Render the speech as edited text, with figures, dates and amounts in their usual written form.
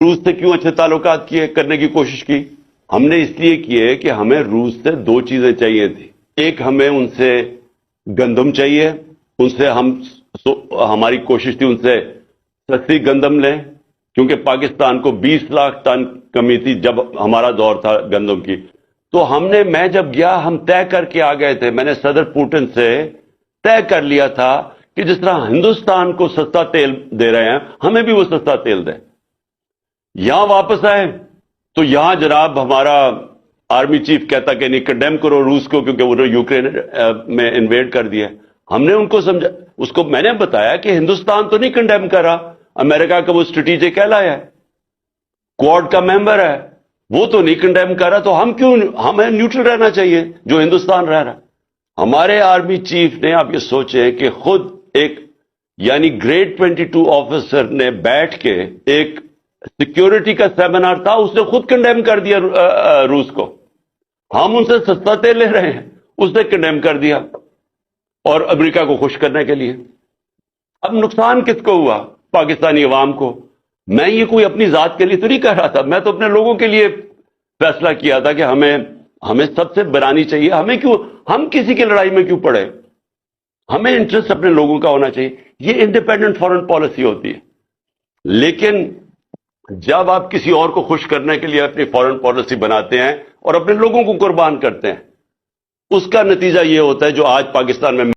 روس سے کیوں اچھے تعلقات کیے کرنے کی کوشش کی؟ ہم نے اس لیے کیے کہ ہمیں روس سے دو چیزیں چاہیے تھی. ایک ہمیں ان سے گندم چاہیے، ان سے ہماری کوشش تھی ان سے سستی گندم لیں، کیونکہ پاکستان کو 20 لاکھ ٹن کمی تھی جب ہمارا دور تھا گندم کی. تو میں جب گیا ہم طے کر کے آ گئے تھے، میں نے صدر پوٹن سے طے کر لیا تھا کہ جس طرح ہندوستان کو سستا تیل دے رہے ہیں ہمیں بھی وہ سستا تیل دیں. یہاں واپس آئے تو یہاں جناب ہمارا آرمی چیف کہتا کہ نہیں کنڈیم کرو روس کو کیونکہ انہوں نے یوکرین میں انویڈ کر دیا. ہم نے ان کو سمجھا، اس کو میں نے بتایا کہ ہندوستان تو نہیں کنڈیم کر رہا، امریکہ کا وہ اسٹریٹجک ایلائی ہے، کوڈ کا ممبر ہے، وہ تو نہیں کنڈیم کر رہا، تو ہمیں نیوٹرل رہنا چاہیے جو ہندوستان رہ رہا ہے. ہمارے آرمی چیف نے، آپ یہ سوچیں کہ خود ایک یعنی گریڈ 22 آفیسر نے بیٹھ کے ایک سیکیورٹی کا سیمینار تھا، اس نے خود کنڈیم کر دیا روس کو. ہم ان سے سستا تیل لے رہے ہیں، اس نے کنڈیم کر دیا، اور امریکہ کو خوش کرنے کے لیے. اب نقصان کس کو ہوا؟ پاکستانی عوام کو. میں یہ کوئی اپنی ذات کے لیے تو نہیں کہہ رہا تھا، میں تو اپنے لوگوں کے لیے فیصلہ کیا تھا کہ ہمیں سب سے بنانی چاہیے. ہم کسی کی لڑائی میں کیوں پڑے؟ ہمیں انٹرسٹ اپنے لوگوں کا ہونا چاہیے. یہ انڈیپینڈنٹ فارن پالیسی ہوتی ہے. لیکن جب آپ کسی اور کو خوش کرنے کے لیے اپنی فارن پالیسی بناتے ہیں اور اپنے لوگوں کو قربان کرتے ہیں، اس کا نتیجہ یہ ہوتا ہے جو آج پاکستان میں